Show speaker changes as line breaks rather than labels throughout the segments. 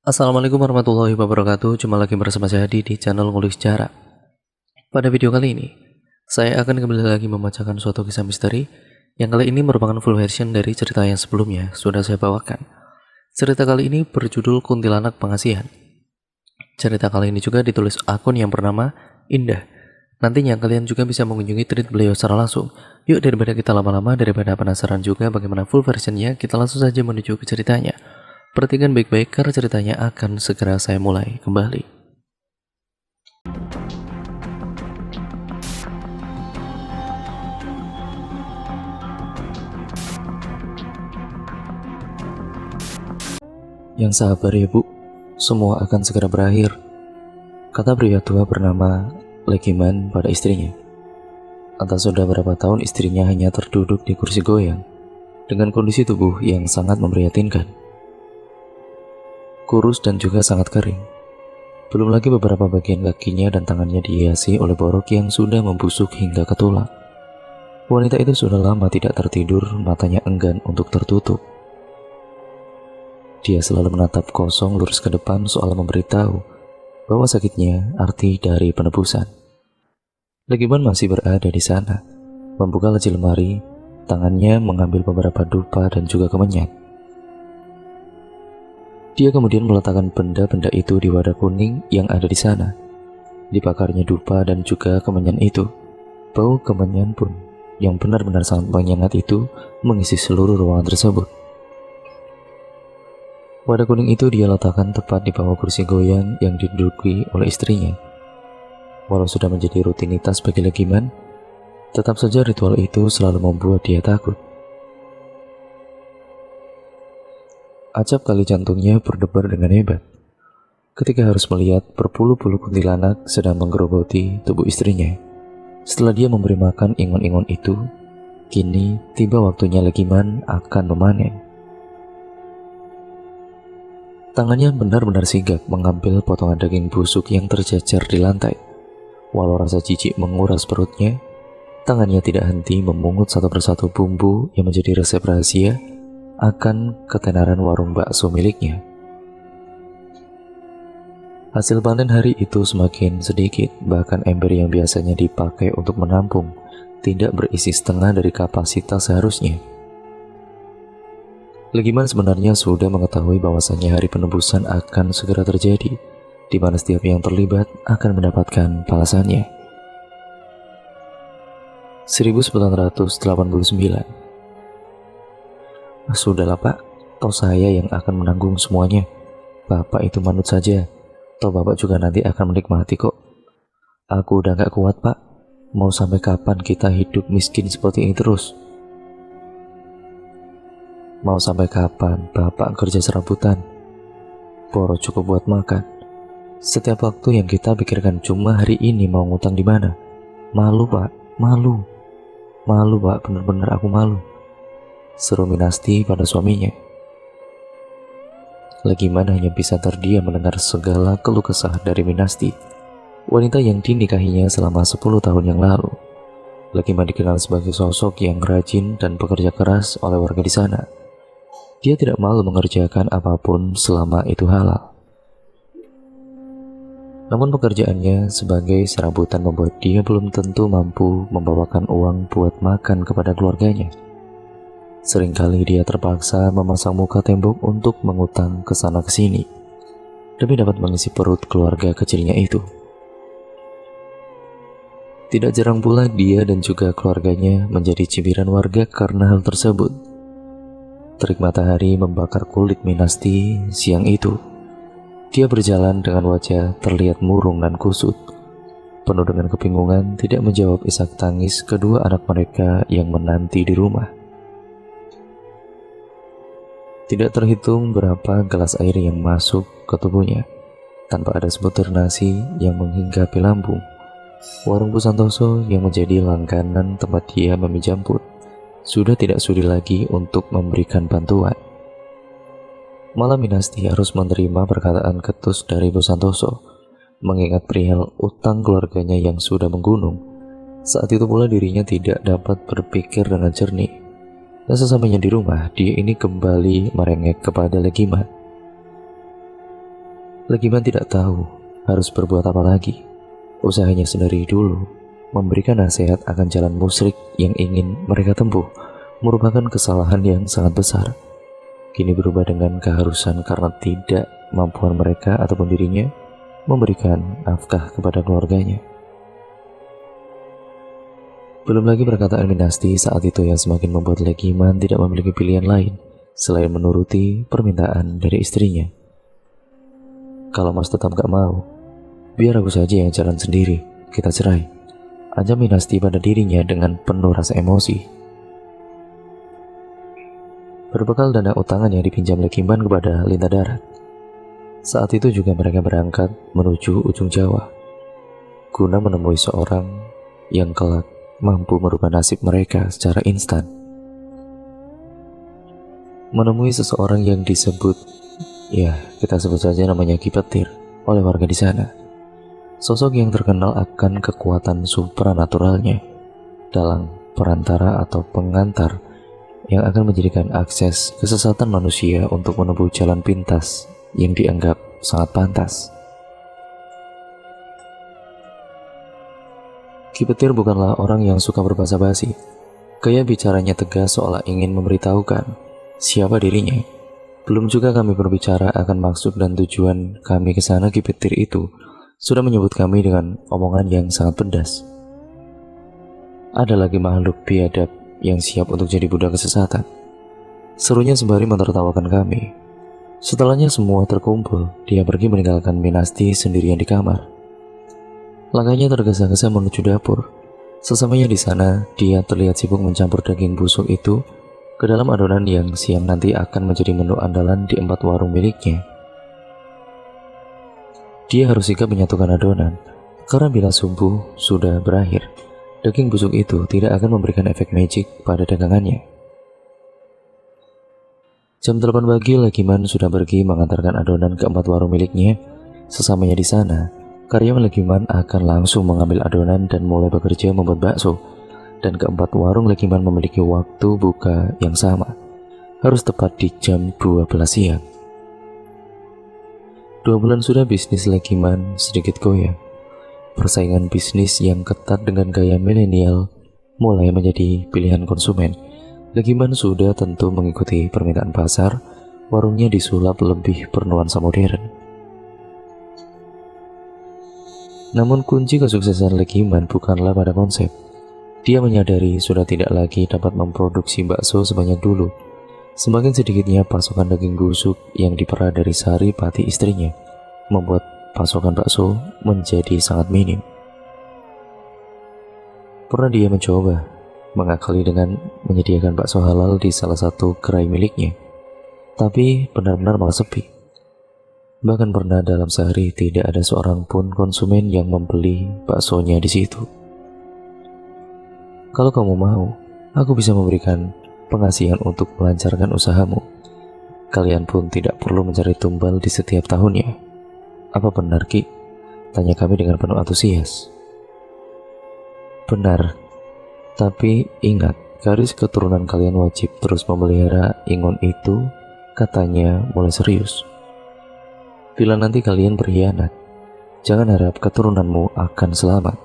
Assalamualaikum warahmatullahi wabarakatuh. Jumpa lagi bersama saya Adi di channel Ngulik Sejarah. Pada video kali ini, saya akan kembali lagi membacakan suatu kisah misteri yang kali ini merupakan full version dari cerita yang sebelumnya sudah saya bawakan. Cerita kali ini berjudul Kuntilanak Pengasihan. Cerita kali ini juga ditulis akun yang bernama Indah. Nantinya kalian juga bisa mengunjungi tweet beliau secara langsung. Yuk, daripada kita lama-lama, daripada penasaran juga bagaimana full versionnya, kita langsung saja menuju ke ceritanya. Perhatikan baik-baik karena ceritanya akan segera saya mulai kembali. Yang sabar ya bu, semua akan segera berakhir, kata pria tua bernama Legiman pada istrinya. Entah sudah berapa tahun istrinya hanya terduduk di kursi goyang dengan kondisi tubuh yang sangat memprihatinkan. Kurus dan juga sangat kering. Belum lagi beberapa bagian kakinya dan tangannya dihiasi oleh borok yang sudah membusuk hingga ke tulang. Wanita itu sudah lama tidak tertidur, matanya enggan untuk tertutup. Dia selalu menatap kosong lurus ke depan soal memberitahu bahwa sakitnya arti dari penebusan. Legiman masih berada di sana, membuka laci lemari, tangannya mengambil beberapa dupa dan juga kemenyan. Dia kemudian meletakkan benda-benda itu di wadah kuning yang ada di sana. Dibakarnya dupa dan juga kemenyan itu. Bau kemenyan pun yang benar-benar sangat menyengat itu mengisi seluruh ruangan tersebut. Wadah kuning itu dia letakkan tepat di bawah kursi goyang yang diduduki oleh istrinya. Walau sudah menjadi rutinitas bagi Legiman, tetap saja ritual itu selalu membuat dia takut. Acap kali jantungnya berdebar dengan hebat ketika harus melihat berpuluh-puluh kuntilanak sedang menggerogoti tubuh istrinya. Setelah dia memberi makan ingon-ingon itu, kini tiba waktunya Legiman akan memanen. Tangannya benar-benar sigap mengambil potongan daging busuk yang tercecer di lantai. Walau rasa jijik menguras perutnya, tangannya tidak henti memungut satu persatu bumbu yang menjadi resep rahasia akan ketenaran warung bakso miliknya. Hasil panen hari itu semakin sedikit, bahkan ember yang biasanya dipakai untuk menampung tidak berisi setengah dari kapasitas seharusnya. Legiman sebenarnya sudah mengetahui bahwasannya hari penebusan akan segera terjadi, di mana setiap yang terlibat akan mendapatkan balasannya. 1989. Sudahlah pak, toh saya yang akan menanggung semuanya. Bapak itu manut saja, toh bapak juga nanti akan menikmati kok. Aku udah gak kuat pak, mau sampai kapan kita hidup miskin seperti ini terus? Mau sampai kapan bapak kerja serabutan, boro cukup buat makan. Setiap waktu yang kita pikirkan cuma hari ini mau ngutang di mana. Malu pak, malu. Malu pak, bener-bener aku malu, seru Minasti pada suaminya. Legiman hanya bisa terdiam mendengar segala keluh kesah dari Minasti, wanita yang dinikahinya selama 10 tahun yang lalu. Legiman dikenal sebagai sosok yang rajin dan bekerja keras oleh warga di sana. Dia tidak malu mengerjakan apapun selama itu halal. Namun pekerjaannya sebagai serabutan membuat dia belum tentu mampu membawakan uang buat makan kepada keluarganya. Seringkali dia terpaksa memasang muka tembok untuk mengutang ke sana ke sini demi dapat mengisi perut keluarga kecilnya itu. Tidak jarang pula dia dan juga keluarganya menjadi cibiran warga karena hal tersebut. Terik matahari membakar kulit Minasti siang itu. Dia berjalan dengan wajah terlihat murung dan kusut, penuh dengan kebingungan tidak menjawab isak tangis kedua anak mereka yang menanti di rumah. Tidak terhitung berapa gelas air yang masuk ke tubuhnya tanpa ada sebutir nasi yang menghinggapi lambung. Warung Bu Santoso yang menjadi langganan tempat dia meminjam pun sudah tidak sudi lagi untuk memberikan bantuan. Malah Minasti harus menerima perkataan ketus dari Bu Santoso mengingat perihal utang keluarganya yang sudah menggunung. Saat itu pula dirinya tidak dapat berpikir dengan jernih. Dan sesampainya di rumah, dia ini kembali merengek kepada Legiman. Legiman tidak tahu harus berbuat apa lagi. Usahanya sendiri dulu memberikan nasihat akan jalan musyrik yang ingin mereka tempuh merupakan kesalahan yang sangat besar. Kini berubah dengan keharusan karena tidak mampuan mereka ataupun dirinya memberikan nafkah kepada keluarganya. Belum lagi perkataan Minasti saat itu yang semakin membuat Legiman tidak memiliki pilihan lain selain menuruti permintaan dari istrinya. Kalau Mas tetap gak mau, biar aku saja yang jalan sendiri, kita cerai. Aja Minasti pada dirinya dengan penuh rasa emosi. Berbekal dana utangan yang dipinjam Legiman kepada Lintah Darat, saat itu juga mereka berangkat menuju ujung Jawa, guna menemui seorang yang kelak mampu merubah nasib mereka secara instan. Menemui seseorang yang disebut, ya kita sebut saja namanya Ki Petir, oleh warga di sana. Sosok yang terkenal akan kekuatan supranaturalnya dalam perantara atau pengantar yang akan menjadikan akses kesesatan manusia untuk menempuh jalan pintas yang dianggap sangat pantas. Ki Petir bukanlah orang yang suka berbahasa basi. Gaya bicaranya tegas seolah ingin memberitahukan siapa dirinya. Belum juga kami berbicara akan maksud dan tujuan kami ke sana, Ki Petir itu sudah menyebut kami dengan omongan yang sangat pedas. Ada lagi makhluk biadab yang siap untuk jadi budak kesesatan, serunya sembari menertawakan kami. Setelahnya semua terkumpul, dia pergi meninggalkan Minasti sendirian di kamar. Langkahnya tergesa-gesa menuju dapur. Sesamanya di sana, dia terlihat sibuk mencampur daging busuk itu ke dalam adonan yang siang nanti akan menjadi menu andalan di 4 warung miliknya. Dia harus sigap menyatukan adonan, karena bila subuh sudah berakhir, daging busuk itu tidak akan memberikan efek magic pada dagangannya. Jam 8 pagi, Legiman sudah pergi mengantarkan adonan ke 4 warung miliknya. Sesamanya di sana, karyawan Legiman akan langsung mengambil adonan dan mulai bekerja membuat bakso. Dan keempat warung Legiman memiliki waktu buka yang sama, harus tepat di jam 12 siang. 2 bulan sudah bisnis Legiman sedikit goyang. Persaingan bisnis yang ketat dengan gaya milenial mulai menjadi pilihan konsumen. Legiman sudah tentu mengikuti permintaan pasar, warungnya disulap lebih bernuansa modern. Namun kunci kesuksesan Legiman bukanlah pada konsep. Dia menyadari sudah tidak lagi dapat memproduksi bakso sebanyak dulu. Semakin sedikitnya pasokan daging busuk yang diperah dari Sari Pati istrinya, membuat pasokan bakso menjadi sangat minim. Pernah dia mencoba mengakali dengan menyediakan bakso halal di salah satu gerai miliknya, tapi benar-benar malah sepi. Bahkan pernah dalam sehari tidak ada seorang pun konsumen yang membeli baksonya di situ. Kalau kamu mau, aku bisa memberikan pengasihan untuk melancarkan usahamu. Kalian pun tidak perlu mencari tumbal di setiap tahunnya. Apa benar, Ki? Tanya kami dengan penuh antusias. Benar, tapi ingat, garis keturunan kalian wajib terus memelihara ingon itu, katanya mulai serius. Bila nanti kalian berkhianat, jangan harap keturunanmu akan selamat.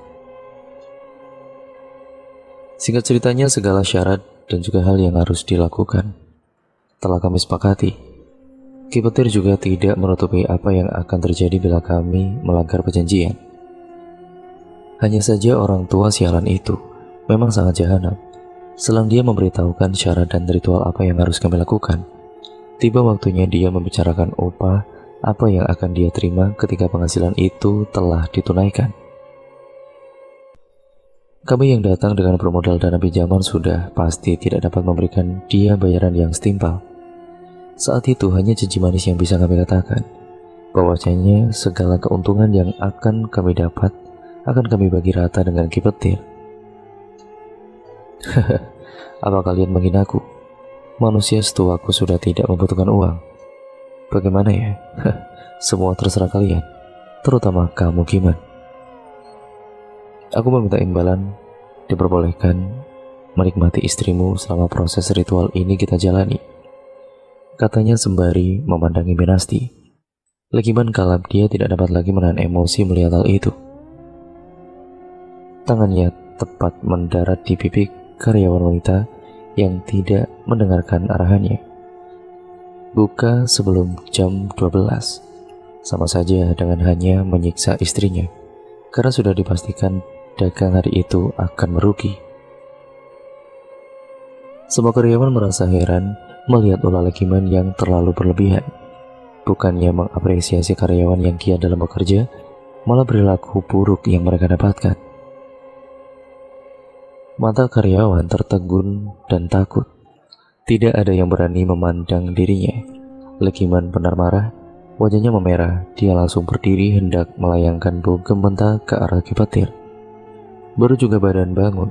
Singkat ceritanya, segala syarat dan juga hal yang harus dilakukan telah kami sepakati. Ki Petir juga tidak menutupi apa yang akan terjadi bila kami melanggar perjanjian. Hanya saja orang tua sialan itu memang sangat jahanam. Selang dia memberitahukan syarat dan ritual apa yang harus kami lakukan, tiba waktunya dia membicarakan upah apa yang akan dia terima ketika penghasilan itu telah ditunaikan. Kami yang datang dengan bermodal dana pinjaman sudah pasti tidak dapat memberikan dia bayaran yang setimpal. Saat itu hanya janji manis yang bisa kami katakan, bahwasanya segala keuntungan yang akan kami dapat akan kami bagi rata dengan Ki Petir. Apa kalian menghinaku? Manusia setuaku sudah tidak membutuhkan uang. Bagaimana ya? Semua terserah kalian, terutama kamu, Giman. Aku meminta imbalan diperbolehkan menikmati istrimu selama proses ritual ini kita jalani, katanya sembari memandangi Minasti. Legiman kalap dia tidak dapat lagi menahan emosi melihat hal itu. Tangannya tepat mendarat di pipi karyawan wanita yang tidak mendengarkan arahannya. Buka sebelum jam 12. Sama saja dengan hanya menyiksa istrinya, karena sudah dipastikan dagang hari itu akan merugi. Semua karyawan merasa heran melihat ulah Legiman yang terlalu berlebihan. Bukannya mengapresiasi karyawan yang giat dalam bekerja, malah perilaku buruk yang mereka dapatkan. Mata karyawan tertegun dan takut. Tidak ada yang berani memandang dirinya. Legiman benar marah, wajahnya memerah. Dia langsung berdiri hendak melayangkan bogem mentah ke arah Ki Petir. Baru juga badan bangun,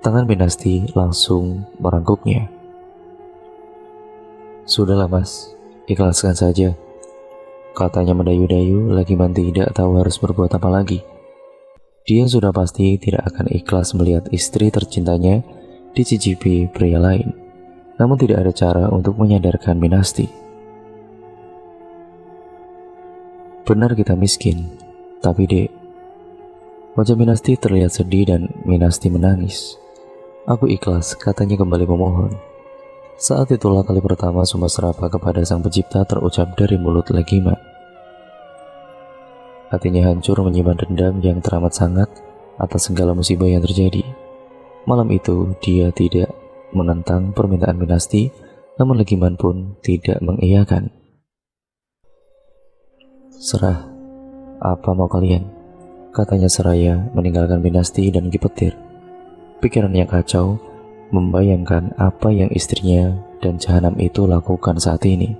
tangan Minasti langsung merangkuknya. "Sudahlah mas, ikhlaskan saja," katanya mendayu-dayu. Legiman tidak tahu harus berbuat apa lagi. Dia sudah pasti tidak akan ikhlas melihat istri tercintanya dicicipi pria lain. Namun tidak ada cara untuk menyadarkan Minasti. "Benar kita miskin, tapi dek..." Wajah Minasti terlihat sedih dan Minasti menangis. "Aku ikhlas," katanya kembali memohon. Saat itulah kali pertama sumpah serapah kepada Sang Pencipta terucap dari mulut Legiman. Hatinya hancur menyimpan dendam yang teramat sangat atas segala musibah yang terjadi. Malam itu dia tidak menentang permintaan Minasti, namun Legiman pun tidak mengiyakan. "Serah, apa mau kalian?" katanya seraya meninggalkan Minasti dan Ki Petir. Pikirannya kacau, membayangkan apa yang istrinya dan jahanam itu lakukan saat ini.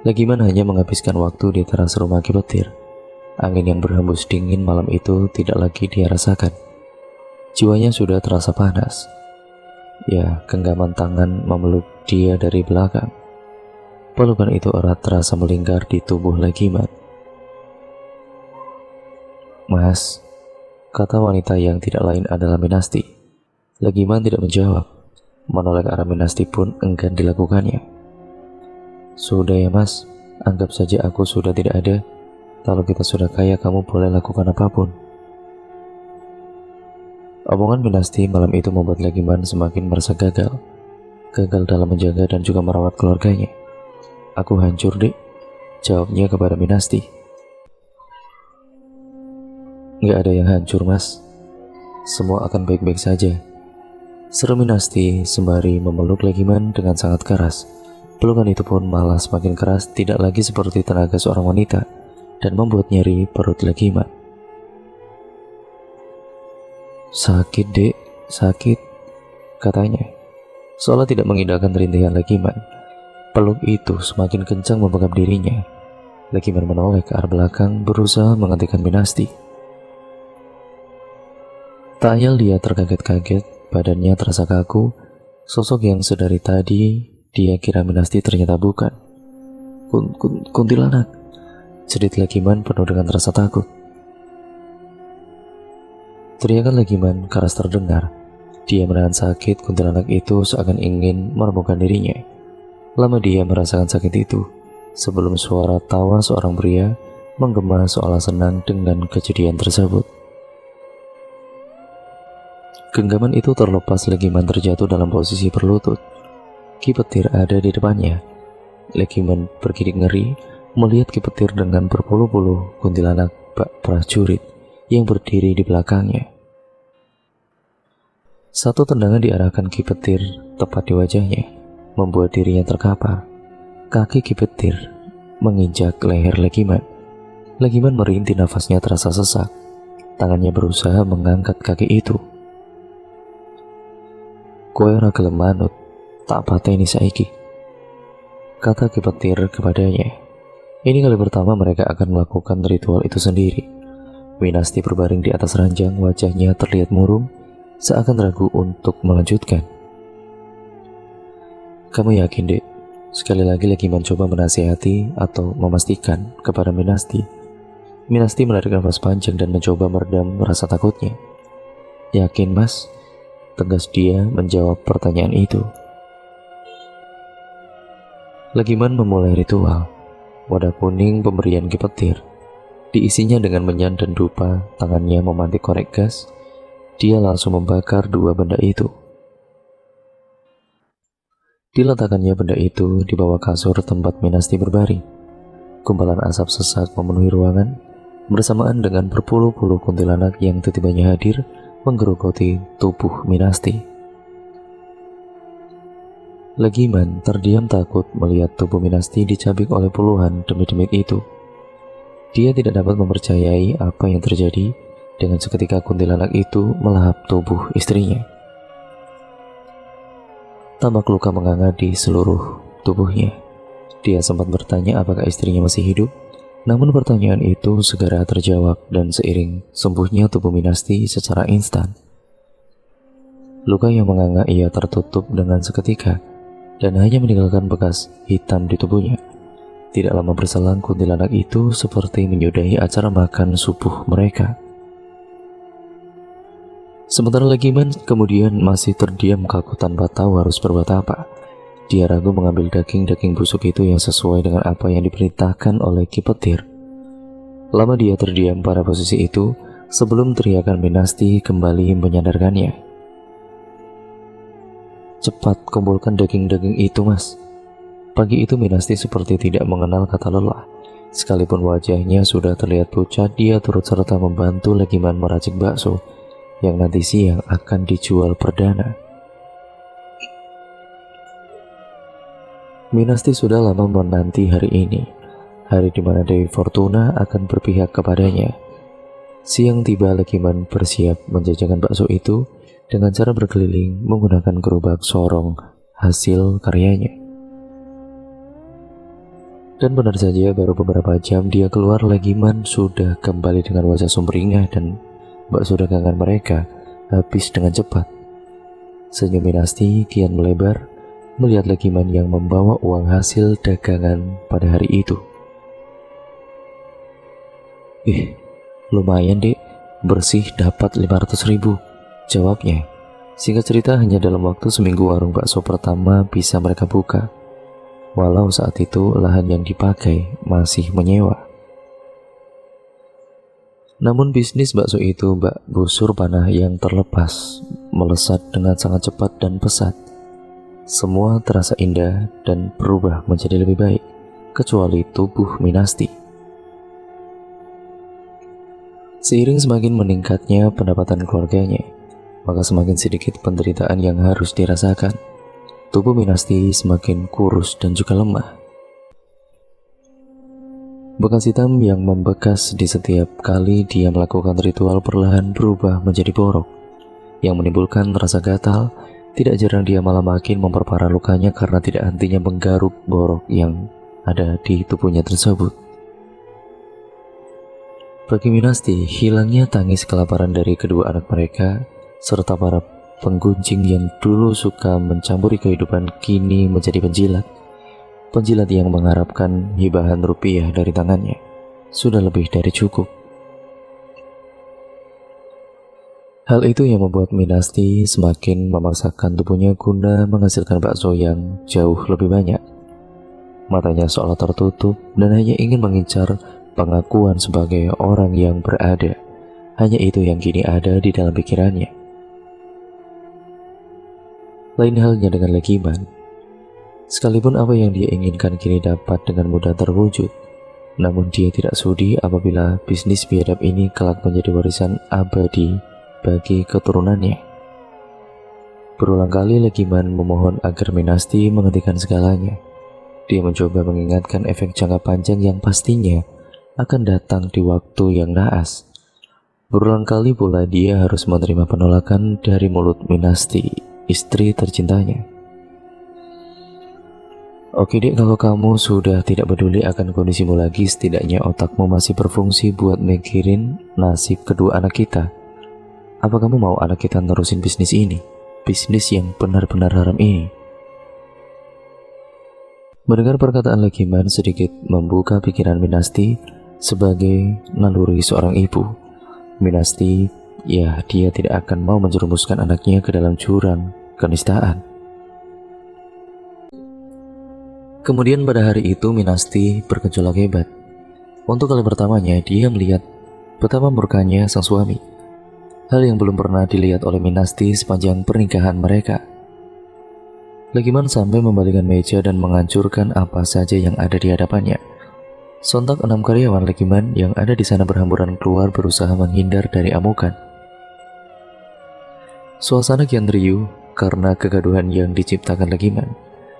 Legiman hanya menghabiskan waktu di teras rumah Ki Petir. Angin yang berhembus dingin malam itu tidak lagi dia rasakan. Jiwanya sudah terasa panas. Ya, genggaman tangan memeluk dia dari belakang. Pelukan itu erat terasa melingkar di tubuh Legiman. "Mas," kata wanita yang tidak lain adalah Minasti. Legiman tidak menjawab. Menoleh ke arah Minasti pun enggan dilakukannya. "Sudah ya mas, anggap saja aku sudah tidak ada. Kalau kita sudah kaya, kamu boleh lakukan apapun." Omongan Minasti malam itu membuat Legiman semakin merasa gagal. Gagal dalam menjaga dan juga merawat keluarganya. "Aku hancur dek," jawabnya kepada Minasti. "Nggak ada yang hancur mas, semua akan baik-baik saja," seru Minasti sembari memeluk Legiman dengan sangat keras. Pelukan itu pun malah semakin keras, tidak lagi seperti tenaga seorang wanita, dan membuat nyeri perut Legiman. "Sakit dek, sakit," katanya, seolah tidak mengindahkan rintihan Legiman. Peluk itu semakin kencang membekap dirinya. Legiman menoleh ke arah belakang, berusaha menghentikan Minasti. Tak ayal dia terkaget-kaget, badannya terasa kaku. Sosok yang sedari tadi dia kira Minasti ternyata bukan. Kuntilanak," jerit Legiman penuh dengan rasa takut. Teriakan Legiman keras terdengar. Dia menahan sakit kuntilanak itu seakan ingin meremukkan dirinya. Lama dia merasakan sakit itu, sebelum suara tawa seorang pria menggema seolah senang dengan kejadian tersebut. Genggaman itu terlepas, Legiman terjatuh dalam posisi berlutut. Ki Petir ada di depannya. Legiman bergidik ngeri melihat Ki Petir dengan berpuluh-puluh kuntilanak bak prajurit yang berdiri di belakangnya. Satu tendangan diarahkan Ki Petir tepat di wajahnya, membuat dirinya terkapar. Kaki Ki Petir menginjak leher Legiman. Legiman merintih, nafasnya terasa sesak. Tangannya berusaha mengangkat kaki itu. "Kowe ora gelem manut, tak pateni saiki," kata Ki Petir kepadanya. Ini kali pertama mereka akan melakukan ritual itu sendiri. Minasti berbaring di atas ranjang, wajahnya terlihat murung, seakan ragu untuk melanjutkan. "Kamu yakin dek?" Sekali lagi Legiman coba menasihati atau memastikan kepada Minasti. Minasti menarik nafas panjang dan mencoba meredam rasa takutnya. "Yakin mas?" tegas dia menjawab pertanyaan itu. Legiman memulai ritual. Wadah kuning pemberian Ki Petir diisinya dengan menyan dan dupa. Tangannya memantik korek gas. Dia langsung membakar dua benda itu. Diletakkannya benda itu di bawah kasur tempat Minasti berbaring. Gumpalan asap sesak memenuhi ruangan, bersamaan dengan berpuluh-puluh kuntilanak yang tiba-tiba hadir menggerogoti tubuh Minasti. Legiman terdiam takut melihat tubuh Minasti dicabik oleh puluhan demit-demit itu. Dia tidak dapat mempercayai apa yang terjadi. Dengan seketika kuntilanak itu melahap tubuh istrinya. Tampak luka menganga di seluruh tubuhnya. Dia sempat bertanya apakah istrinya masih hidup, namun pertanyaan itu segera terjawab dan seiring sembuhnya tubuh Minasti secara instan. Luka yang menganga ia tertutup dengan seketika dan hanya meninggalkan bekas hitam di tubuhnya. Tidak lama berselang kuntilanak itu seperti menyudahi acara makan subuh mereka. Sementara Legiman kemudian masih terdiam kaku tanpa tahu harus berbuat apa. Dia ragu mengambil daging-daging busuk itu yang sesuai dengan apa yang diperintahkan oleh Ki Petir. Lama dia terdiam pada posisi itu sebelum teriakan Minasti kembali menyadarkannya. "Cepat kumpulkan daging-daging itu, Mas." Pagi itu Minasti seperti tidak mengenal kata lelah. Sekalipun wajahnya sudah terlihat pucat, dia turut serta membantu Legiman meracik bakso yang nanti siang akan dijual perdana. Minasti sudah lama menanti hari ini, hari di mana Dewi Fortuna akan berpihak kepadanya. Siang tiba, Legiman bersiap menjajakan bakso itu dengan cara berkeliling menggunakan gerobak sorong hasil karyanya. Dan benar saja, baru beberapa jam dia keluar, Legiman sudah kembali dengan wajah sumringah dan bakso dagangan mereka habis dengan cepat. Senyum Minasti kian melebar melihat Legiman yang membawa uang hasil dagangan pada hari itu. Lumayan dek, bersih dapat 500.000, jawabnya. Singkat cerita, hanya dalam waktu seminggu warung bakso pertama bisa mereka buka. Walau saat itu lahan yang dipakai masih menyewa. Namun bisnis bakso itu bak busur panah yang terlepas melesat dengan sangat cepat dan pesat. Semua terasa indah dan berubah menjadi lebih baik, kecuali tubuh Minasti. Seiring semakin meningkatnya pendapatan keluarganya, maka semakin sedikit penderitaan yang harus dirasakan. Tubuh Minasti semakin kurus dan juga lemah. Bekas hitam yang membekas di setiap kali dia melakukan ritual perlahan berubah menjadi borok, yang menimbulkan rasa gatal. Tidak jarang dia malah makin memperparah lukanya karena tidak hentinya menggaruk borok yang ada di tubuhnya tersebut. Bagi Minasti, hilangnya tangis kelaparan dari kedua anak mereka, serta para penggunjing yang dulu suka mencampuri kehidupan, kini menjadi penjilat. Penjilat yang mengharapkan hibahan rupiah dari tangannya sudah lebih dari cukup. Hal itu yang membuat Minasti semakin memaksakan tubuhnya guna menghasilkan bakso yang jauh lebih banyak. Matanya seolah tertutup dan hanya ingin mengincar pengakuan sebagai orang yang berada. Hanya itu yang kini ada di dalam pikirannya. Lain halnya dengan Legiman. Sekalipun apa yang dia inginkan kini dapat dengan mudah terwujud, namun dia tidak sudi apabila bisnis biadab ini kelak menjadi warisan abadi bagi keturunannya. Berulang kali Legiman memohon agar Minasti menghentikan segalanya. Dia mencoba mengingatkan efek jangka panjang yang pastinya akan datang di waktu yang naas. Berulang kali pula dia harus menerima penolakan dari mulut Minasti, istri tercintanya. "Oke dek, kalau kamu sudah tidak peduli akan kondisimu lagi, setidaknya otakmu masih berfungsi buat mikirin nasib kedua anak kita. Apa kamu mau anak kita nerusin bisnis ini? Bisnis yang benar-benar haram ini?" Mendengar perkataan Legiman sedikit membuka pikiran Minasti sebagai naluri seorang ibu. Minasti, ya dia tidak akan mau menjerumuskan anaknya ke dalam jurang kenistaan. Kemudian pada hari itu Minasti bergejolak hebat. Untuk kali pertamanya dia melihat betapa murkanya sang suami. Hal yang belum pernah dilihat oleh Minasti sepanjang pernikahan mereka. Legiman sampai membalikan meja dan menghancurkan apa saja yang ada di hadapannya. Sontak 6 karyawan Legiman yang ada di sana berhamburan keluar berusaha menghindar dari amukan. Suasana kian riuh karena kegaduhan yang diciptakan Legiman.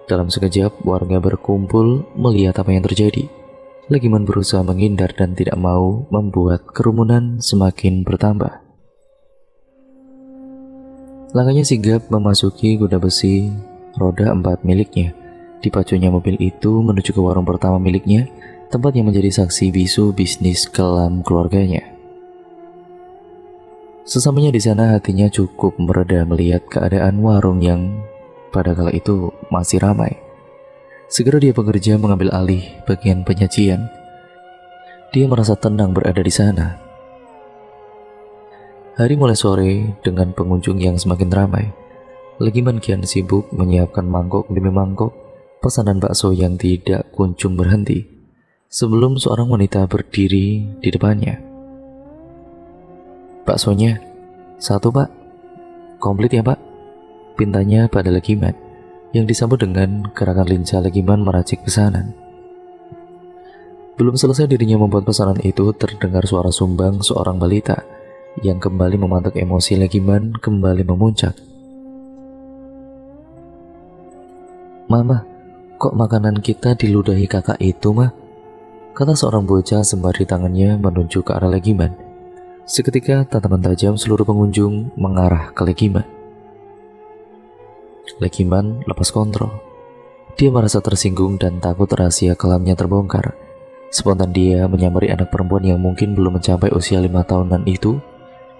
Dalam sekejap, warga berkumpul melihat apa yang terjadi. Legiman berusaha menghindar dan tidak mau membuat kerumunan semakin bertambah. Langkahnya sigap memasuki kuda besi roda 4 miliknya. Dipacunya mobil itu menuju ke warung pertama miliknya, tempat yang menjadi saksi bisu bisnis kelam keluarganya. Sesampainya di sana hatinya cukup mereda melihat keadaan warung yang pada kala itu masih ramai. Segera dia bekerja mengambil alih bagian penyajian. Dia merasa tenang berada di sana. Hari mulai sore dengan pengunjung yang semakin ramai. Legiman kian sibuk menyiapkan mangkok demi mangkok pesanan bakso yang tidak kunjung berhenti. Sebelum seorang wanita berdiri di depannya. "Baksonya, 1 pak, komplit ya pak?" pintanya pada Legiman, yang disambut dengan gerakan lincah. Legiman meracik pesanan. Belum selesai dirinya membuat pesanan itu, terdengar suara sumbang seorang balita yang kembali memantik emosi Legiman kembali memuncak. "Mama, kok makanan kita diludahi kakak itu mah?" kata seorang bocah sembari tangannya menunjuk ke arah Legiman. Seketika tatapan tajam seluruh pengunjung mengarah ke Legiman. Legiman lepas kontrol. Dia merasa tersinggung dan takut rahasia kelamnya terbongkar. Spontan dia menyamari anak perempuan yang mungkin belum mencapai usia 5 tahunan itu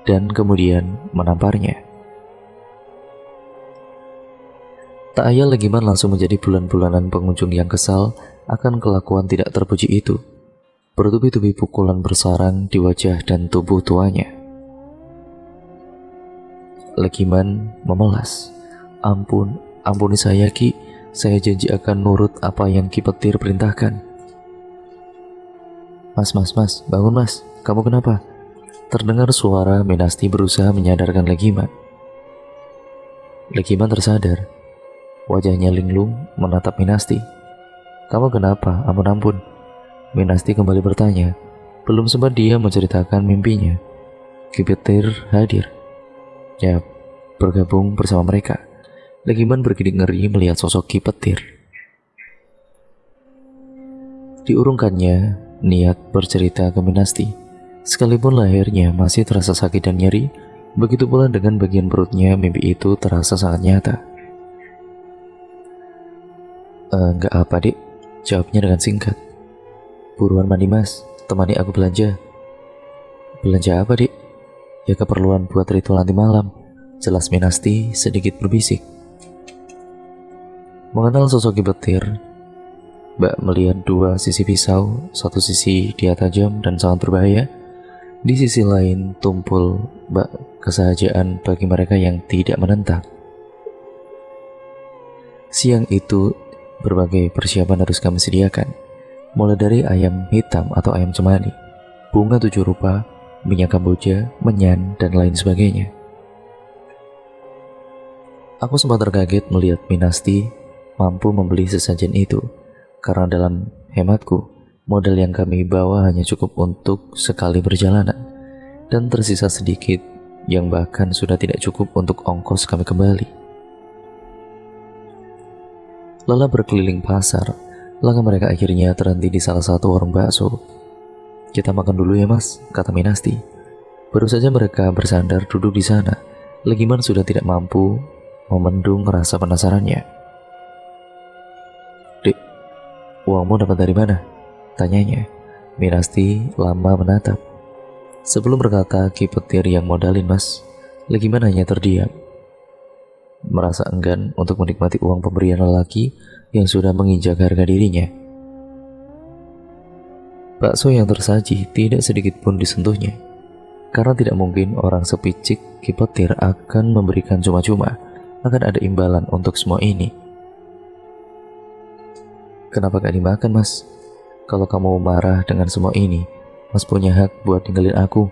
dan kemudian menamparnya. Tak ayal Legiman langsung menjadi bulan-bulanan pengunjung yang kesal akan kelakuan tidak terpuji itu. Bertubi-tubi pukulan bersarang di wajah dan tubuh tuanya. Legiman memelas. Ampuni saya Ki, saya janji akan nurut apa yang Ki Petir perintahkan." Mas, bangun mas, kamu kenapa?" Terdengar suara Minasti berusaha menyadarkan Legiman. Legiman tersadar. Wajahnya linglung menatap Minasti. "Kamu kenapa? Ampun." Minasti kembali bertanya. Belum sempat dia menceritakan mimpinya, Ki Petir hadir. Ya, bergabung bersama mereka. Legiman bergidik ngeri melihat sosok Ki Petir. Diurungkannya niat bercerita ke Minasti. Sekalipun lahirnya masih terasa sakit dan nyeri, begitu pula dengan bagian perutnya, mimpi itu terasa sangat nyata. Enggak apa dik, jawabnya dengan singkat. "Buruan mandi mas, temani aku belanja." "Belanja apa dik?" "Ya keperluan buat ritual nanti malam," jelas Minasti sedikit berbisik. Mengenal sosok Ki Petir, Mbak melihat 2 sisi pisau, satu sisi dia tajam dan sangat berbahaya. Di sisi lain tumpul Mbak kesahajaan bagi mereka yang tidak menentang. Siang itu berbagai persiapan harus kami sediakan. Mulai dari ayam hitam atau ayam cemani, bunga 7 rupa, minyak kamboja, menyan, dan lain sebagainya. Aku sempat terkaget melihat Minasti mampu membeli sesajen itu, karena dalam hematku, modal yang kami bawa hanya cukup untuk sekali perjalanan, dan tersisa sedikit yang bahkan sudah tidak cukup untuk ongkos kami kembali. Lelah berkeliling pasar, langkah mereka akhirnya terhenti di salah satu warung bakso. "Kita makan dulu ya mas," kata Minasti. Baru saja mereka bersandar duduk di sana, Legiman sudah tidak mampu memendung rasa penasarannya. "Dek, uangmu dapat dari mana?" tanyanya. Minasti lama menatap. Sebelum berkata Ki Petir yang modalin mas, Legiman hanya terdiam. Merasa enggan untuk menikmati uang pemberian lelaki yang sudah menginjak harga dirinya. Bakso yang tersaji tidak sedikit pun disentuhnya, karena tidak mungkin orang sepicik Ki Petir akan memberikan cuma-cuma. Akan ada imbalan untuk semua ini. Kenapa gak dimakan, Mas? Kalau kamu marah dengan semua ini, Mas punya hak buat ninggalin aku.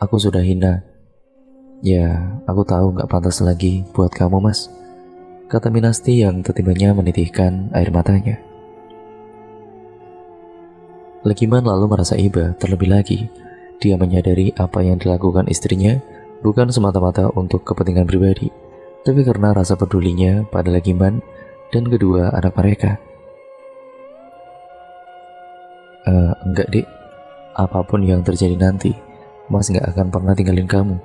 Aku sudah hina. Ya, aku tahu gak pantas lagi buat kamu, Mas, kata Minasti yang tiba-tibanya menitihkan air matanya. Legiman lalu merasa iba terlebih lagi. Dia menyadari apa yang dilakukan istrinya bukan semata-mata untuk kepentingan pribadi, tapi karena rasa pedulinya pada Legiman dan kedua anak mereka. Enggak, Dek. Apapun yang terjadi nanti, Mas gak akan pernah tinggalin kamu.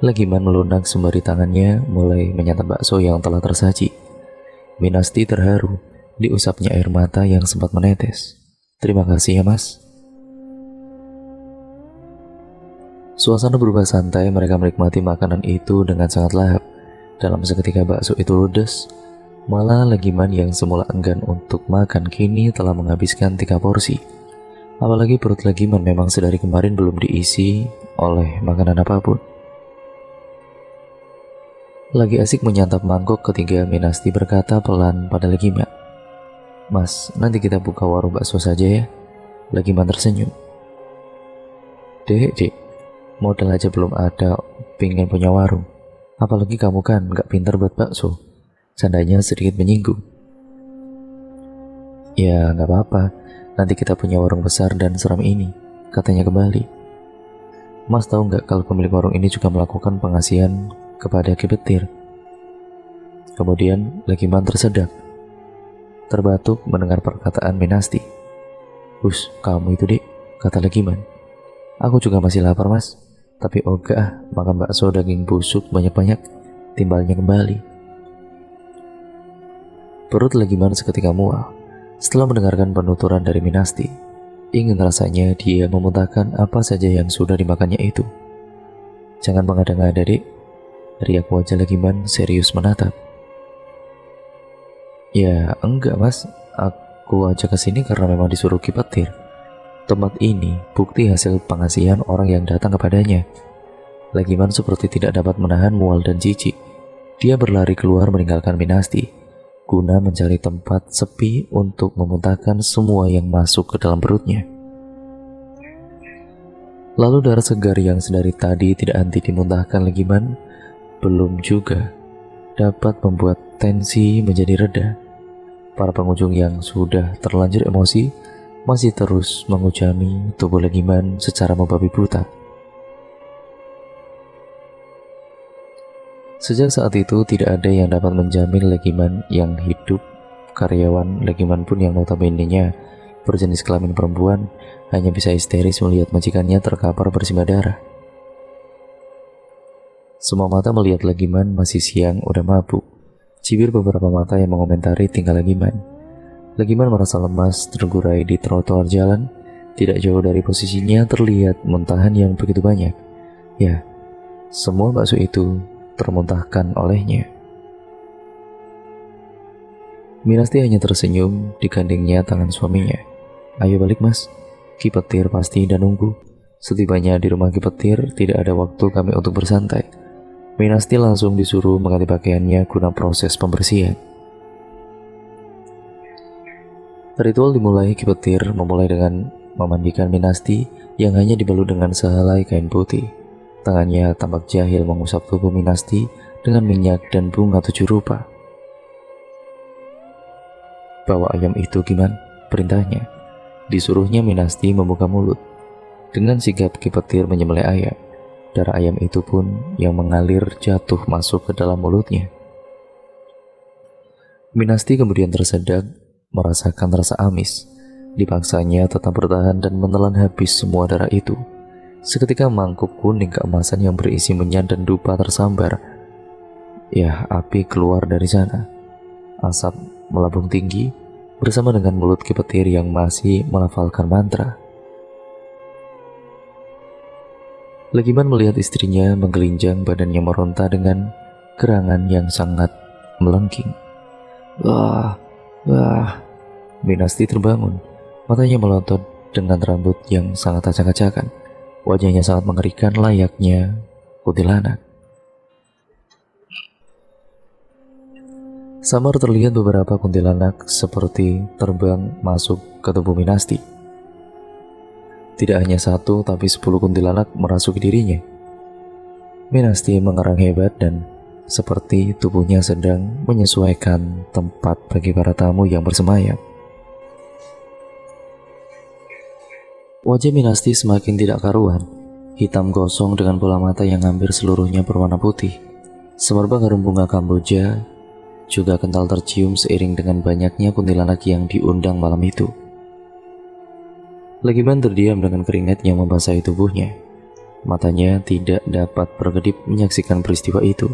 Legiman melunak sembari tangannya mulai menyantap bakso yang telah tersaji. Minasti terharu diusapnya air mata yang sempat menetes. Terima kasih ya, Mas. Suasana berubah santai, mereka menikmati makanan itu dengan sangat lahap. Dalam seketika bakso itu ludes, malah Legiman yang semula enggan untuk makan kini telah menghabiskan 3 porsi. Apalagi perut Legiman memang sedari kemarin belum diisi oleh makanan apapun. Lagi asik menyantap mangkok ketika Minasti berkata pelan pada Legiman, "Mas, nanti kita buka warung bakso saja ya." Legiman tersenyum. Dek, modal aja belum ada, pingin punya warung. Apalagi kamu kan gak pintar buat bakso. Candanya sedikit menyinggung. Ya gak apa-apa, nanti kita punya warung besar dan seram ini, katanya kembali. Mas tahu gak kalau pemilik warung ini juga melakukan pengasihan kepada Ki Petir. Kemudian Legiman tersedak, terbatuk mendengar perkataan Minasti. "Hus, kamu itu, Dek," kata Legiman. "Aku juga masih lapar, Mas. Tapi ogah makan bakso daging busuk banyak-banyak," timbalnya kembali. Perut Legiman seketika mual setelah mendengarkan penuturan dari Minasti. Ingin rasanya dia memuntahkan apa saja yang sudah dimakannya itu. "Jangan mengada-ngada, Dek," riak wajah Legiman serius menatap. "Ya enggak, Mas. Aku ajak kesini karena memang disuruh Ki Petir. Tempat ini bukti hasil pengasihan orang yang datang kepadanya." Legiman seperti tidak dapat menahan mual dan jijik. Dia berlari keluar meninggalkan Minasti, guna mencari tempat sepi untuk memuntahkan semua yang masuk ke dalam perutnya. Lalu darah segar yang sedari tadi tidak henti dimuntahkan Legiman belum juga dapat membuat tensi menjadi reda. Para pengunjung yang sudah terlanjur emosi masih terus menghujami tubuh Legiman secara membabi buta. Sejak saat itu tidak ada yang dapat menjamin Legiman yang hidup. Karyawan Legiman pun yang notabene-nya berjenis kelamin perempuan hanya bisa histeris melihat majikannya terkapar bersimbah darah. Semua mata melihat Legiman masih siang udah mabuk. Cibir beberapa mata yang mengomentari tingkah Legiman. Legiman merasa lemas tergurai di trotoar jalan. Tidak jauh dari posisinya terlihat muntahan yang begitu banyak. Ya, semua bakso itu termuntahkan olehnya. Minasti hanya tersenyum, digandengnya tangan suaminya. "Ayo balik, Mas. Ki Petir pasti dan nunggu." Setibanya di rumah Ki Petir, tidak ada waktu kami untuk bersantai. Minasti langsung disuruh mengganti pakaiannya guna proses pembersihan. Ritual dimulai. Ki Petir memulai dengan memandikan Minasti yang hanya dibalut dengan sehelai kain putih. Tangannya tampak jahil mengusap tubuh Minasti dengan minyak dan bunga 7 rupa. "Bawa ayam itu gimana?" perintahnya. Disuruhnya Minasti membuka mulut. Dengan sigap Ki Petir menyembelih ayam. Darah ayam itu pun yang mengalir jatuh masuk ke dalam mulutnya. Minasti kemudian tersedak, merasakan rasa amis. Dipaksanya tetap bertahan dan menelan habis semua darah itu. Seketika mangkuk kuning keemasan yang berisi menyan dan dupa tersambar. Ya, api keluar dari sana. Asap melambung tinggi bersama dengan mulut Ki Petir yang masih melafalkan mantra. Legiman melihat istrinya menggelinjang, badannya meronta dengan gerangan yang sangat melengking. Wah, Minasti terbangun. Matanya melotot dengan rambut yang sangat acak-acakan. Wajahnya sangat mengerikan layaknya kuntilanak. Samar terlihat beberapa kuntilanak seperti terbang masuk ke tubuh Minasti. Tidak hanya satu, tapi 10 kuntilanak merasuki dirinya. Minasti mengerang hebat dan seperti tubuhnya sedang menyesuaikan tempat bagi para tamu yang bersemayam. Wajah Minasti semakin tidak karuan, hitam gosong dengan bola mata yang hampir seluruhnya berwarna putih. Semerbak harum bunga Kamboja juga kental tercium seiring dengan banyaknya kuntilanak yang diundang malam itu. Legiman terdiam dengan keringat yang membasahi tubuhnya. Matanya tidak dapat berkedip menyaksikan peristiwa itu.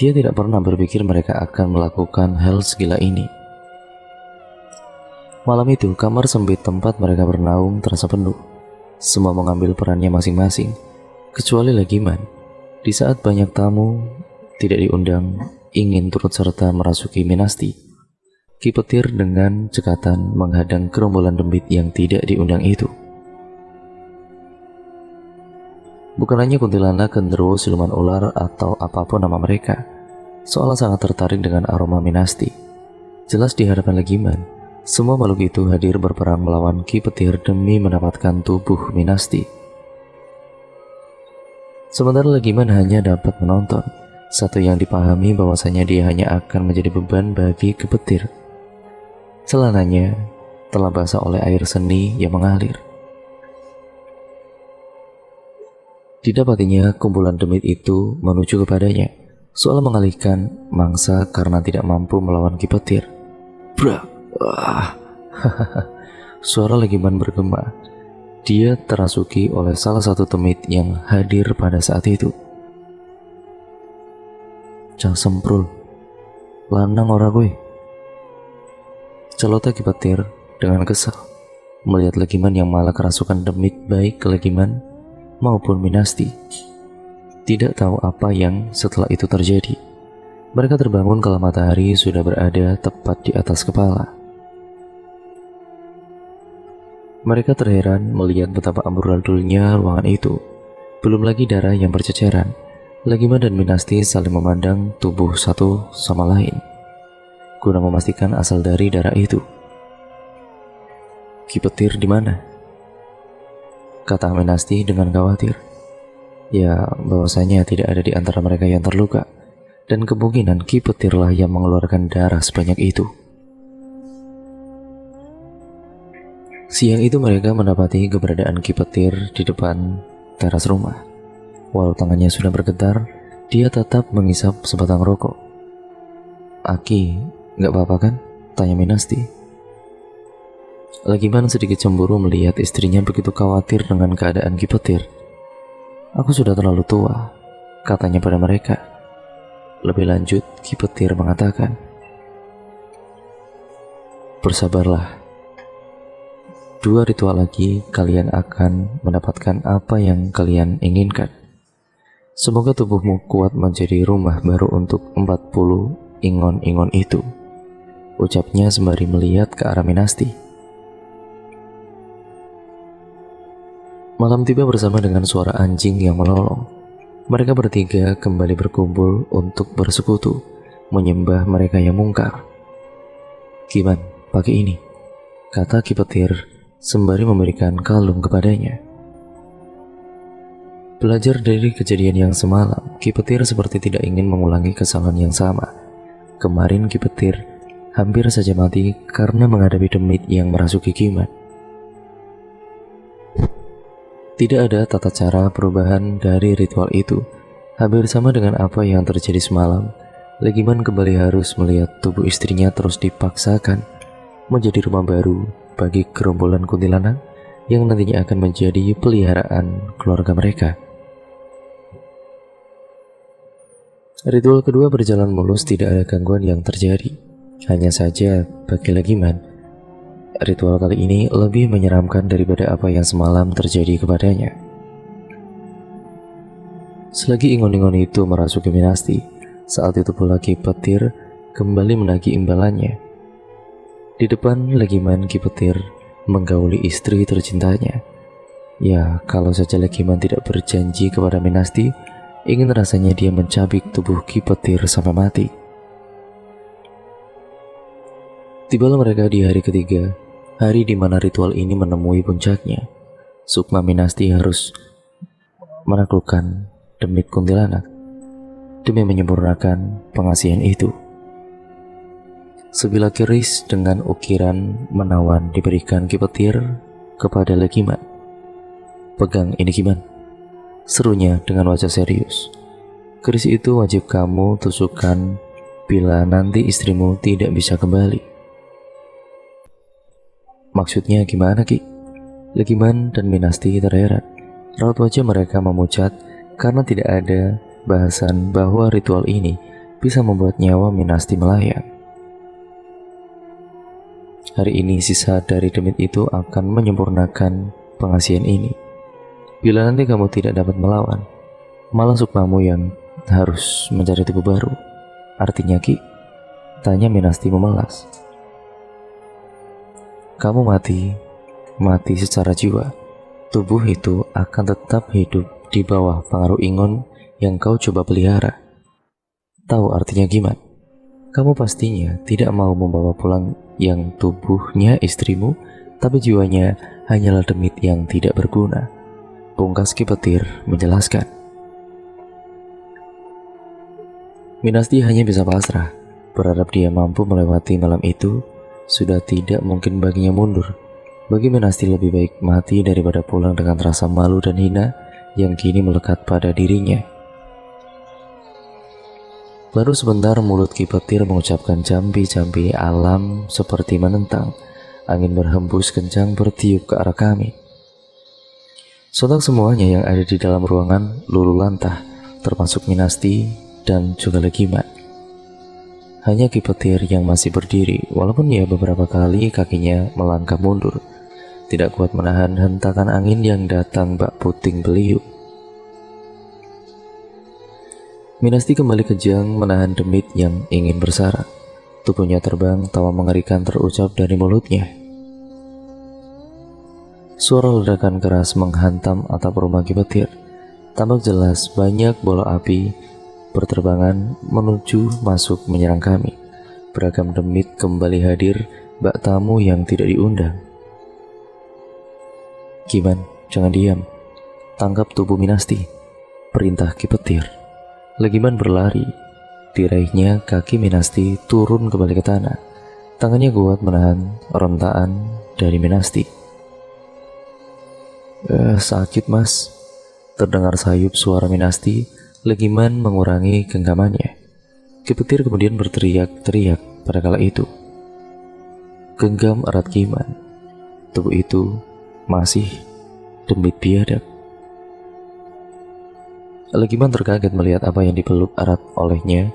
Dia tidak pernah berpikir mereka akan melakukan hal segila ini. Malam itu, kamar sempit tempat mereka bernaung terasa penuh. Semua mengambil perannya masing-masing, kecuali Legiman. Di saat banyak tamu tidak diundang ingin turut serta merasuki Minasti, Ki Petir dengan cekatan menghadang gerombolan demit yang tidak diundang itu. Bukan hanya kuntilanak, genderuwo, siluman ular, atau apapun nama mereka, seolah sangat tertarik dengan aroma Minasti. Jelas di hadapan Legiman, semua makhluk itu hadir berperang melawan Ki Petir demi mendapatkan tubuh Minasti. Sementara Legiman hanya dapat menonton. Satu yang dipahami bahwasanya dia hanya akan menjadi beban bagi Ki Petir. Celananya telah basah oleh air seni yang mengalir. Didapatinya kumpulan demit itu menuju kepadanya, seolah mengalihkan mangsa karena tidak mampu melawan Ki Petir. Brak! Wah! Suara Legiman bergema. Dia terasuki oleh salah satu demit yang hadir pada saat itu. Cah semprul, lanang ora kowe. Celoteh Ki Petir dengan kesal melihat Legiman yang malah kerasukan demit baik ke Legiman maupun Minasti. Tidak tahu apa yang setelah itu terjadi. Mereka terbangun kala matahari sudah berada tepat di atas kepala. Mereka terheran melihat betapa amburadulnya ruangan itu. Belum lagi darah yang berceceran. Legiman dan Minasti saling memandang tubuh satu sama lain, guna memastikan asal dari darah itu. Ki Petir di mana? Kata Minasti dengan khawatir. Ya, bahwasanya tidak ada di antara mereka yang terluka, dan kemungkinan Ki Petirlah yang mengeluarkan darah sebanyak itu. Siang itu mereka mendapati keberadaan Ki Petir di depan teras rumah. Walau tangannya sudah bergetar, dia tetap mengisap sebatang rokok. Aki, nggak apa-apa kan? Tanya Minasti. Legiman sedikit cemburu melihat istrinya begitu khawatir dengan keadaan Ki Petir. Aku sudah terlalu tua, katanya pada mereka. Lebih lanjut, Ki Petir mengatakan, bersabarlah. 2 ritual lagi kalian akan mendapatkan apa yang kalian inginkan. Semoga tubuhmu kuat menjadi rumah baru untuk 40 ingon-ingon itu, ucapnya sembari melihat ke arah Minasti. Malam tiba bersama dengan suara anjing yang melolong. Mereka bertiga kembali berkumpul untuk bersekutu, menyembah mereka yang mungkar. Kiman, pakai ini, kata Ki Petir sembari memberikan kalung kepadanya. Belajar dari kejadian yang semalam, Ki Petir seperti tidak ingin mengulangi kesalahan yang sama. Kemarin Ki Petir hampir saja mati karena menghadapi demit yang merasuki Kiman. Tidak ada tata cara perubahan dari ritual itu. Hampir sama dengan apa yang terjadi semalam, Legiman kembali harus melihat tubuh istrinya terus dipaksakan menjadi rumah baru bagi gerombolan kuntilanak yang nantinya akan menjadi peliharaan keluarga mereka. Ritual kedua berjalan mulus, tidak ada gangguan yang terjadi. Hanya saja bagi Legiman, ritual kali ini lebih menyeramkan daripada apa yang semalam terjadi kepadanya. Selagi ingon-ingon itu merasuki Minasti, saat itu pula Ki Petir kembali menagih imbalannya. Di depan Legiman, Ki Petir menggauli istri tercintanya. Ya, kalau saja Legiman tidak berjanji kepada Minasti, ingin rasanya dia mencabik tubuh Ki Petir sampai mati. Tibalah mereka di hari ketiga, hari di mana ritual ini menemui puncaknya. Sukma Minasti harus menaklukkan demit kuntilanak demi menyempurnakan pengasihan itu. Sebilah keris dengan ukiran menawan diberikan Ki Petir kepada Legiman. "Pegang ini Giman," serunya dengan wajah serius. "Keris itu wajib kamu tusukkan bila nanti istrimu tidak bisa kembali." "Maksudnya gimana Ki?" Legiman dan Minasti terheran. Raut wajah mereka memucat karena tidak ada bahasan bahwa ritual ini bisa membuat nyawa Minasti melayang. Hari ini sisa dari demit itu akan menyempurnakan pengasihan ini. Bila nanti kamu tidak dapat melawan, malah Sukmamu yang harus mencari tubuh baru. "Artinya Ki?" tanya Minasti memelas. "Kamu mati secara jiwa. Tubuh itu akan tetap hidup di bawah pengaruh ingon yang kau coba pelihara. Tahu artinya gimana? Kamu pastinya tidak mau membawa pulang yang tubuhnya istrimu, tapi jiwanya hanyalah demit yang tidak berguna," pungkas Ki Petir menjelaskan. Minasti hanya bisa pasrah, berharap dia mampu melewati malam itu. Sudah tidak mungkin baginya mundur. Bagi Minasti lebih baik mati daripada pulang dengan rasa malu dan hina yang kini melekat pada dirinya. Baru sebentar mulut Ki Petir mengucapkan jambi-jambi alam seperti menentang. Angin berhembus kencang bertiup ke arah kami. Sontak semuanya yang ada di dalam ruangan luluh lantah, termasuk Minasti dan juga Legiman. Hanya Ki Petir yang masih berdiri, walaupun ia beberapa kali kakinya melangkah mundur. Tidak kuat menahan hentakan angin yang datang bak puting beliung. Minasti kembali kejang menahan demit yang ingin bersarang. Tubuhnya terbang, tawa mengerikan terucap dari mulutnya. Suara ledakan keras menghantam atap rumah Ki Petir. Tampak jelas banyak bola api berterbangan menuju masuk menyerang kami. Beragam demit kembali hadir, bak tamu yang tidak diundang. "Giman, jangan diam. Tangkap tubuh Minasti," perintah Ki Petir. Legiman berlari. Diraihnya kaki Minasti turun kembali ke tanah. Tangannya kuat menahan rontaan dari Minasti. Sakit mas," terdengar sayup suara Minasti. Legiman mengurangi genggamannya. Ki Petir kemudian berteriak-teriak pada kala itu. Genggam erat Giman. Tubuh itu masih demit biadab. Legiman terkaget melihat apa yang dipeluk erat olehnya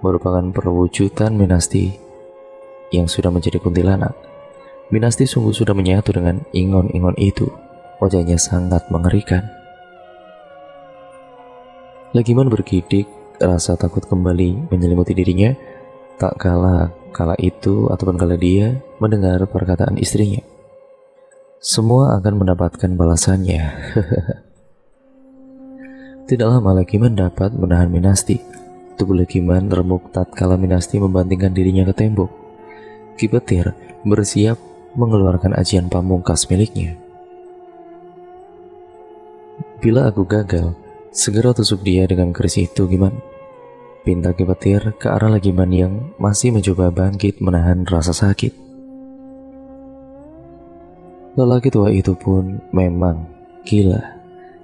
merupakan perwujudan Minasti yang sudah menjadi kuntilanak. Minasti sungguh sudah menyatu dengan ingon-ingon itu. Wajahnya sangat mengerikan. Legiman bergidik, rasa takut kembali menyelimuti dirinya. Tak kala itu ataupun kala dia mendengar perkataan istrinya, "Semua akan mendapatkan balasannya." Tidak lama Legiman dapat menahan Minasti. Tubuh Legiman remuk tatkala Minasti membantingkan dirinya ke tembok. Ki Petir bersiap mengeluarkan ajian pamungkas miliknya. "Bila aku gagal, segera tusuk dia dengan keris itu Giman," pinta Ki Petir ke arah Legiman yang masih mencoba bangkit menahan rasa sakit. Lelaki tua itu pun memang gila,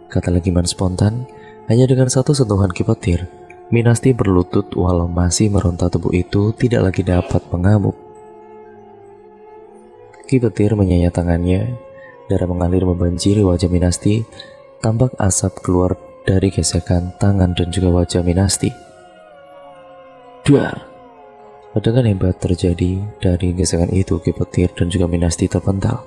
kata Legiman spontan. Hanya dengan satu sentuhan Ki Petir, Minasti berlutut walau masih meronta tubuh itu tidak lagi dapat mengamuk. Ki Petir menyayat tangannya, darah mengalir membanjiri wajah Minasti. Tampak asap keluar dari gesekan tangan dan juga wajah Minasti. Duar! Ledakan hebat terjadi dari gesekan itu. Ki Petir dan juga Minasti terpental.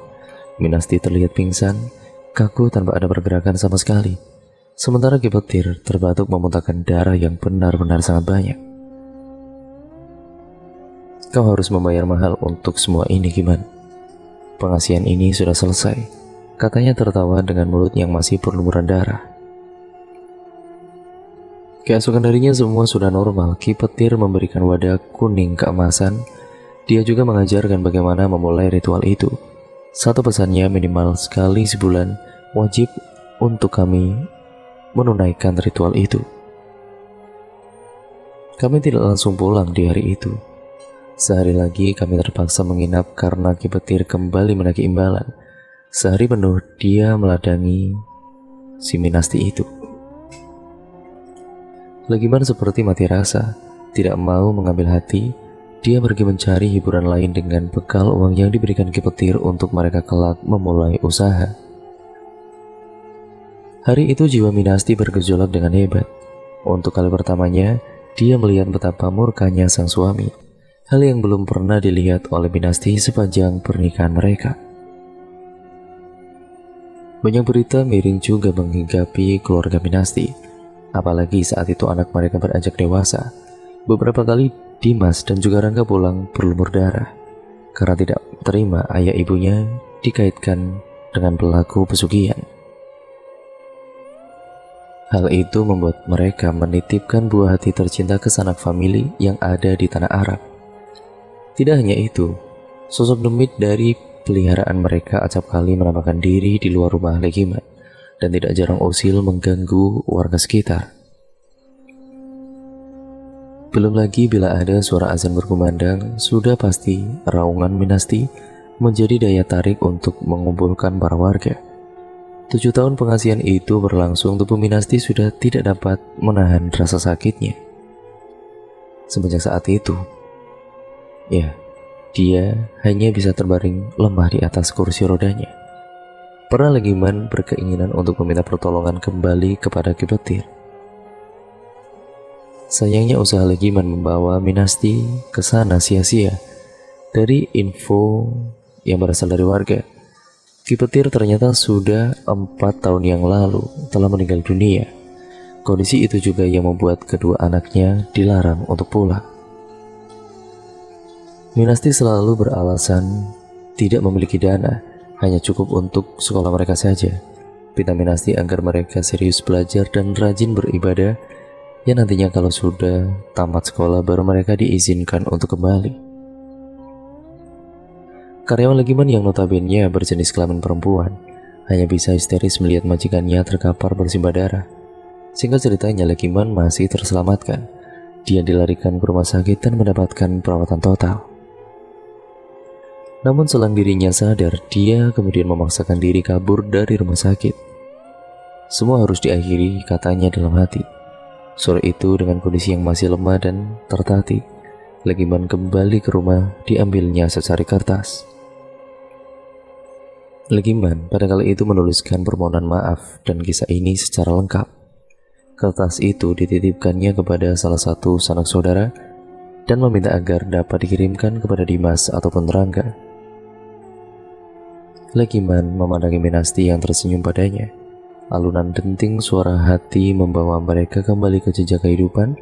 Minasti terlihat pingsan, kaku tanpa ada pergerakan sama sekali. Sementara Ki Petir terbatuk memuntahkan darah yang benar-benar sangat banyak. "Kau harus membayar mahal untuk semua ini Giman. Pengasihan ini sudah selesai," katanya tertawa dengan mulut yang masih berlumuran darah. Keesokan harinya semua sudah normal. Ki Petir memberikan wadah kuning keemasan Dia juga mengajarkan bagaimana memulai ritual itu. Satu pesannya, minimal sekali sebulan wajib untuk kami menunaikan ritual itu. Kami tidak langsung pulang di hari itu. Sehari lagi kami terpaksa menginap karena Ki Petir kembali menagih imbalan. Sehari penuh dia meladangi si Minasti itu. Legiman seperti mati rasa, tidak mau mengambil hati. Dia pergi mencari hiburan lain dengan bekal uang yang diberikan Ki Petir untuk mereka kelak memulai usaha. Hari itu jiwa Minasti bergejolak dengan hebat. Untuk kali pertamanya, dia melihat betapa murkanya sang suami, hal yang belum pernah dilihat oleh Minasti sepanjang pernikahan mereka. Banyak berita miring juga menghinggapi keluarga Minasti, apalagi saat itu anak mereka beranjak dewasa. Beberapa kali Dimas dan juga Rangga pulang berlumur darah karena tidak terima ayah ibunya dikaitkan dengan pelaku pesugihan. Hal itu membuat mereka menitipkan buah hati tercinta ke sanak famili yang ada di tanah Arab. Tidak hanya itu, sosok demit dari peliharaan mereka acap kali menampakkan diri di luar rumah Legiman dan tidak jarang usil mengganggu warga sekitar. Belum lagi bila ada suara azan berkumandang, sudah pasti raungan Minasti menjadi daya tarik untuk mengumpulkan para warga. 7 tahun pengasihan itu berlangsung, tubuh Minasti sudah tidak dapat menahan rasa sakitnya. Semenjak saat itu, dia hanya bisa terbaring lemah di atas kursi rodanya. Pernah Legiman berkeinginan untuk meminta pertolongan kembali kepada Ki Petir. Sayangnya usaha Legiman membawa Minasti ke sana sia-sia. Dari info yang berasal dari warga, Ki Petir ternyata sudah 4 tahun yang lalu telah meninggal dunia. Kondisi itu juga yang membuat kedua anaknya dilarang untuk pulang. Minasti selalu beralasan tidak memiliki dana, hanya cukup untuk sekolah mereka saja. Pinta Minasti agar mereka serius belajar dan rajin beribadah, ya nantinya kalau sudah tamat sekolah baru mereka diizinkan untuk kembali. Karyawan Legiman yang notabene berjenis kelamin perempuan hanya bisa histeris melihat majikannya terkapar bersimbah darah. Singkat ceritanya, Legiman masih terselamatkan. Dia dilarikan ke rumah sakit dan mendapatkan perawatan total. Namun selang dirinya sadar, dia kemudian memaksakan diri kabur dari rumah sakit. Semua harus diakhiri, katanya dalam hati. Sore itu dengan kondisi yang masih lemah dan tertatih, Legiman kembali ke rumah, diambilnya secari kertas. Legiman pada kali itu menuliskan permohonan maaf dan kisah ini secara lengkap. Kertas itu dititipkannya kepada salah satu sanak saudara dan meminta agar dapat dikirimkan kepada Dimas ataupun Rangga. Legiman memandangi Minasti yang tersenyum padanya. Alunan denting suara hati membawa mereka kembali ke jejak kehidupan,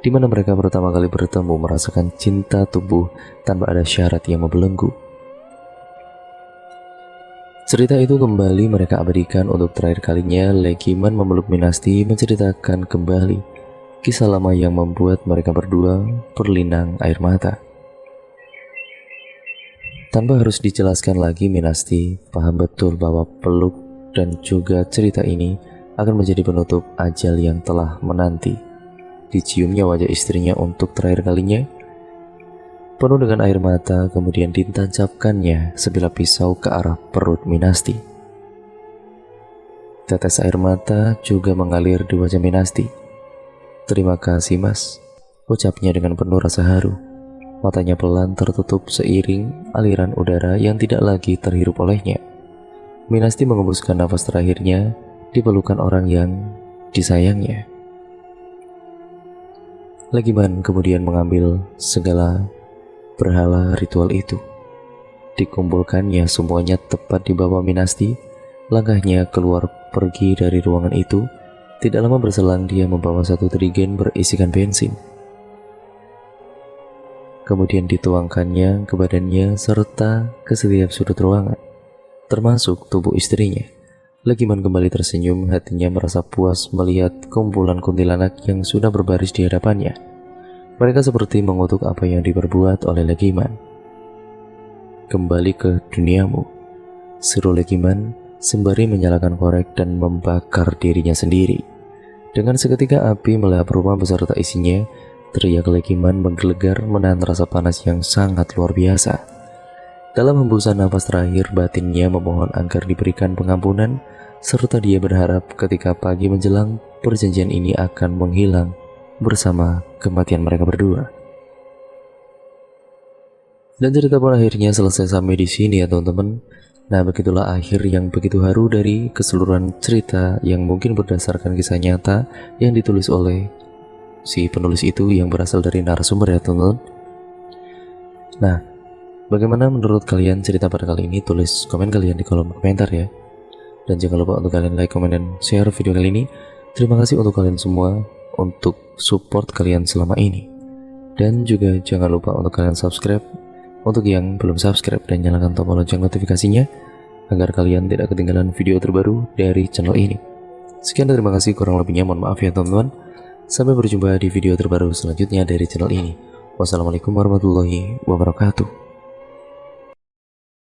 di mana mereka pertama kali bertemu merasakan cinta tubuh tanpa ada syarat yang membelenggu. Cerita itu kembali mereka abadikan untuk terakhir kalinya. Legiman memeluk Minasti menceritakan kembali kisah lama yang membuat mereka berdua berlinang air mata. Tanpa harus dijelaskan lagi, Minasti paham betul bahwa peluk dan juga cerita ini akan menjadi penutup ajal yang telah menanti. Diciumnya wajah istrinya untuk terakhir kalinya, penuh dengan air mata, kemudian ditancapkannya sebilah pisau ke arah perut Minasti. Tetes air mata juga mengalir di wajah Minasti. "Terima kasih mas," ucapnya dengan penuh rasa haru. Matanya pelan tertutup seiring aliran udara yang tidak lagi terhirup olehnya. Minasti mengembuskan nafas terakhirnya di pelukan orang yang disayangnya. Legiman kemudian mengambil segala berhala ritual itu. Dikumpulkannya semuanya tepat di bawah Minasti. Langkahnya keluar pergi dari ruangan itu. Tidak lama berselang dia membawa satu trigen berisikan bensin. Kemudian dituangkannya ke badannya serta ke setiap sudut ruangan, termasuk tubuh istrinya. Legiman kembali tersenyum, hatinya merasa puas melihat kumpulan kuntilanak yang sudah berbaris di hadapannya. Mereka seperti mengutuk apa yang diperbuat oleh Legiman. kembali ke duniamu, seru Legiman sembari menyalakan korek dan membakar dirinya sendiri. Dengan seketika api melahap rumah beserta isinya, teriak Legiman menggelegar menahan rasa panas yang sangat luar biasa. Dalam hembusan nafas terakhir, batinnya memohon agar diberikan pengampunan, serta dia berharap ketika pagi menjelang, perjanjian ini akan menghilang bersama kematian mereka berdua. Dan cerita pun akhirnya selesai sampai di sini ya teman-teman. Nah, begitulah akhir yang begitu haru dari keseluruhan cerita yang mungkin berdasarkan kisah nyata yang ditulis oleh si penulis itu yang berasal dari narasumber ya teman-teman. Nah, bagaimana menurut kalian cerita pada kali ini? Tulis komen kalian di kolom komentar ya. Dan jangan lupa untuk kalian like, komen, dan share video kali ini. Terima kasih untuk kalian semua untuk support kalian selama ini. Dan juga jangan lupa untuk kalian subscribe untuk yang belum subscribe dan nyalakan tombol lonceng notifikasinya agar kalian tidak ketinggalan video terbaru dari channel ini. Sekian, terima kasih, kurang lebihnya mohon maaf ya teman-teman. Sampai berjumpa di video terbaru selanjutnya dari channel ini. Wassalamualaikum warahmatullahi wabarakatuh.